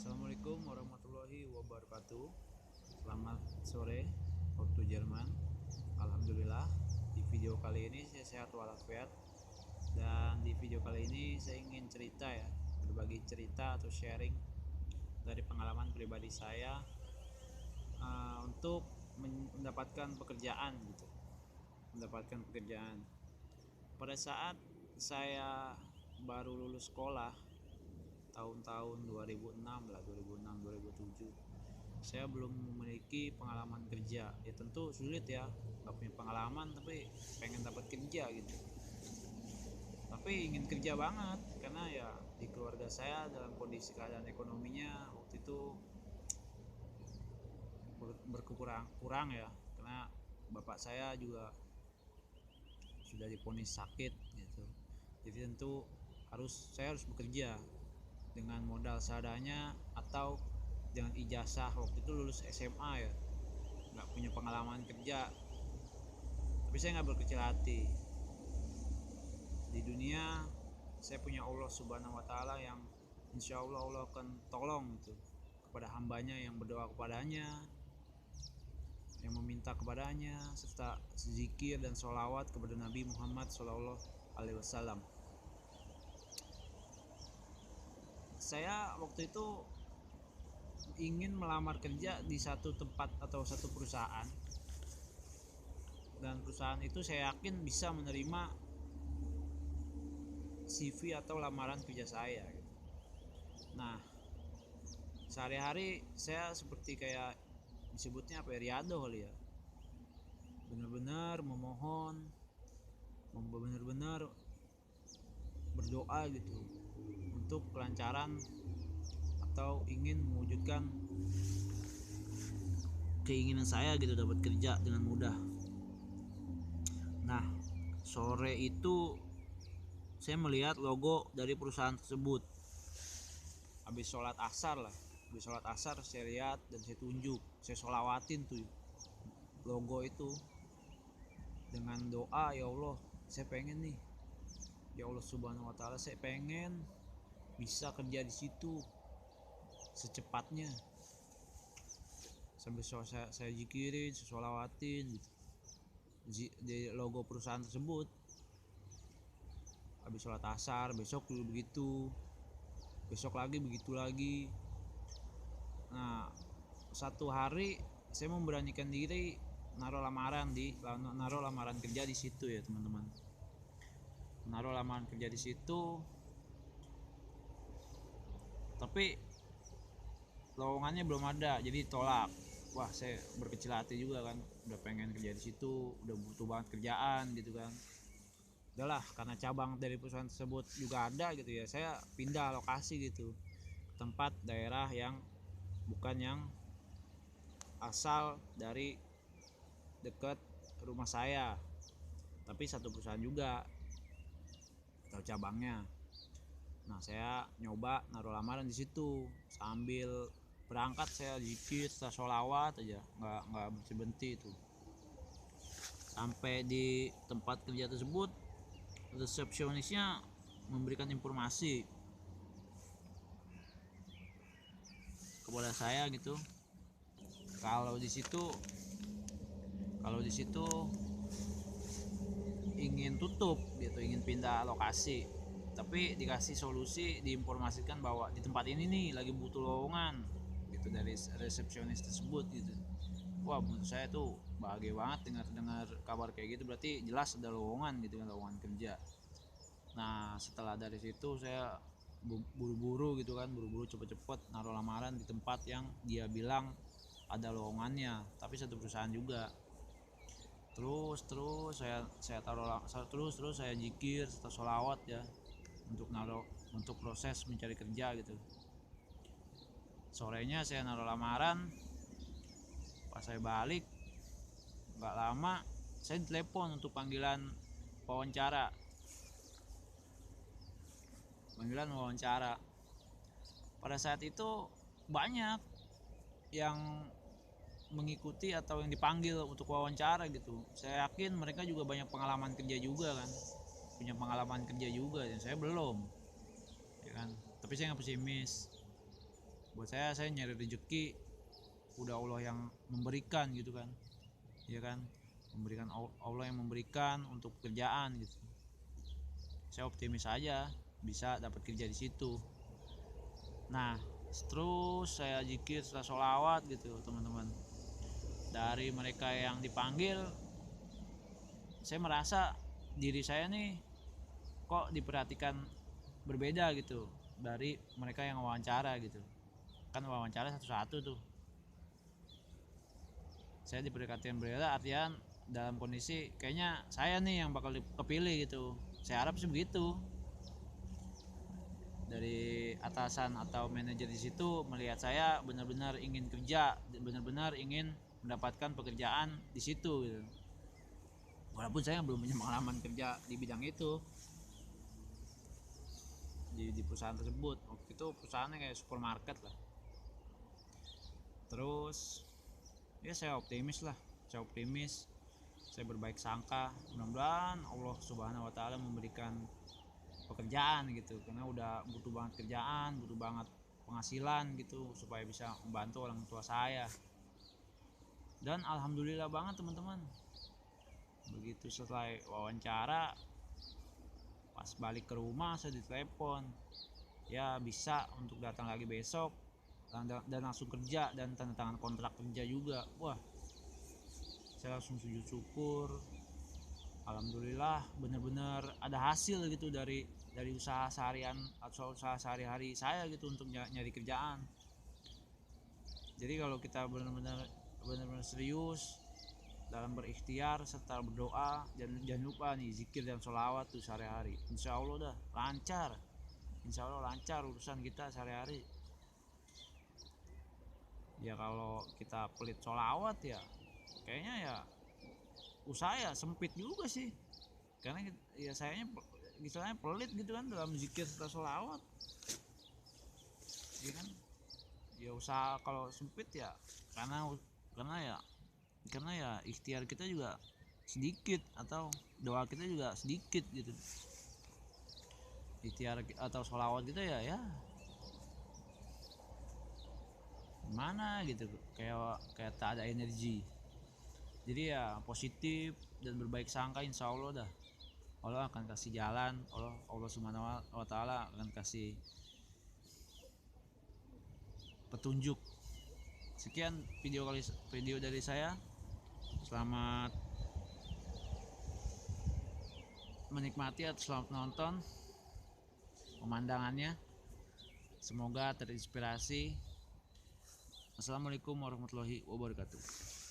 Assalamualaikum warahmatullahi wabarakatuh. Selamat sore waktu Jerman. Alhamdulillah, di video kali ini saya sehat walafiat. Dan di video kali ini saya ingin cerita ya, berbagi cerita atau sharing dari pengalaman pribadi saya untuk mendapatkan pekerjaan gitu. Mendapatkan pekerjaan. Pada saat saya baru lulus sekolah tahun-tahun 2006 lah, 2006 2007, saya belum memiliki pengalaman kerja. Ya tentu sulit ya, nggak punya pengalaman tapi pengen dapat kerja gitu, tapi ingin kerja banget karena ya di keluarga saya dalam kondisi keadaan ekonominya waktu itu berkurang ya, karena bapak saya juga sudah divonis sakit gitu. Jadi tentu saya harus bekerja dengan modal seadanya atau dengan ijazah. Waktu itu lulus SMA ya, nggak punya pengalaman kerja, tapi saya nggak berkecil hati. Di dunia saya punya Allah Subhanahu Wa Taala yang insya Allah akan tolong itu kepada hambanya yang berdoa kepadanya, yang meminta kepadanya, serta zikir dan sholawat kepada Nabi Muhammad Sallallahu Alaihi Wasallam. Saya waktu itu ingin melamar kerja di satu tempat atau satu perusahaan, dan perusahaan itu saya yakin bisa menerima CV atau lamaran kerja saya gitu. Nah, sehari-hari saya seperti kayak disebutnya apa ya, riado kali ya, benar-benar memohon, benar-benar berdoa gitu untuk kelancaran atau ingin mewujudkan keinginan saya gitu, dapat kerja dengan mudah. Nah, sore itu saya melihat logo dari perusahaan tersebut. Habis sholat asar saya lihat dan saya tunjuk, saya sholawatin tuh logo itu dengan doa, ya Allah saya pengen nih, ya Allah Subhanahu Wa Taala, saya pengen bisa kerja di situ secepatnya. Sambil saya zikirin, saya sholawatin gitu di logo perusahaan tersebut. Habis sholat asar besok dulu begitu, besok lagi begitu lagi. Nah, satu hari saya memberanikan diri naruh lamaran kerja di situ ya teman-teman. Naruh lamaran kerja di situ, tapi lowongannya belum ada, jadi tolak. Wah, saya berkecil hati juga kan, udah pengen kerja di situ, udah butuh banget kerjaan gitu kan. Udahlah, karena cabang dari perusahaan tersebut juga ada gitu ya, saya pindah lokasi gitu ke tempat daerah yang bukan yang asal dari dekat rumah saya, tapi satu perusahaan juga atau cabangnya. Nah, saya nyoba naruh lamaran di situ, sambil berangkat saya zikir, sholawat aja, nggak berhenti itu. Sampai di tempat kerja tersebut, resepsionisnya memberikan informasi kepada saya gitu, kalau di situ ingin tutup gitu, ingin pindah lokasi, tapi dikasih solusi, diinformasikan bahwa di tempat ini nih lagi butuh lowongan gitu dari resepsionis tersebut gitu. Wah, menurut saya tuh bahagia banget dengar kabar kayak gitu, berarti jelas ada lowongan gitu kan, lowongan kerja. Nah, setelah dari situ saya buru-buru gitu kan, buru-buru cepet-cepet naruh lamaran di tempat yang dia bilang ada lowongannya, tapi satu perusahaan juga. Terus saya taruh, terus saya zikir serta sholawat ya untuk proses mencari kerja gitu. Sorenya saya naruh lamaran, pas saya balik nggak lama saya telepon untuk panggilan wawancara. Pada saat itu banyak yang mengikuti atau yang dipanggil untuk wawancara gitu. Saya yakin mereka juga banyak pengalaman kerja juga kan, punya pengalaman kerja juga, dan saya belum ya kan. Tapi saya nggak pesimis, Buat saya nyari rezeki udah Allah yang memberikan gitu kan, ya kan, memberikan, Allah yang memberikan untuk pekerjaan gitu. Saya optimis aja bisa dapat kerja di situ. Nah, terus saya zikir setelah sholawat gitu teman-teman. Dari mereka yang dipanggil, saya merasa diri saya nih kok diperhatikan berbeda gitu dari mereka yang wawancara gitu. Kan wawancara satu-satu tuh. Saya diperhatikan berbeda artian dalam kondisi kayaknya saya nih yang bakal kepilih gitu. Saya harap sih begitu. Dari atasan atau manajer di situ melihat saya benar-benar ingin kerja, benar-benar ingin mendapatkan pekerjaan di situ gitu. Walaupun saya belum punya pengalaman kerja di bidang itu, di perusahaan tersebut. Waktu itu perusahaannya kayak supermarket lah. Terus ya saya optimis, saya berbaik sangka, mudah-mudahan Allah Subhanahu wa taala memberikan pekerjaan gitu, karena udah butuh banget kerjaan, butuh banget penghasilan gitu supaya bisa membantu orang tua saya. Dan alhamdulillah banget teman-teman, begitu selesai wawancara, pas balik ke rumah saya ditelepon ya bisa untuk datang lagi besok dan langsung kerja dan tanda tangan kontrak kerja juga. Wah, saya langsung sujud syukur, alhamdulillah benar-benar ada hasil gitu dari usaha seharian atau usaha sehari-hari saya gitu untuk nyari kerjaan. Jadi kalau kita benar-benar serius dalam berikhtiar serta berdoa, jangan lupa nih zikir dan sholawat tuh sehari-hari, insya Allah dah lancar, insya Allah lancar urusan kita sehari-hari. Ya kalau kita pelit sholawat ya kayaknya ya usaha ya sempit juga sih, karena ya sayanya misalnya pelit gitu kan dalam zikir serta sholawat, ya kan. Ya usaha kalau sempit ya karena karena ya karena ya ikhtiar kita juga sedikit atau doa kita juga sedikit gitu. Ikhtiar atau sholawat kita ya gimana gitu, kayak tak ada energi. Jadi ya positif dan berbaik sangka, insya Allah dah Allah akan kasih jalan, Allah Subhanahu wa taala akan kasih petunjuk. Sekian video dari saya. Selamat menikmati atau selamat menonton pemandangannya. Semoga terinspirasi. Assalamualaikum warahmatullahi wabarakatuh.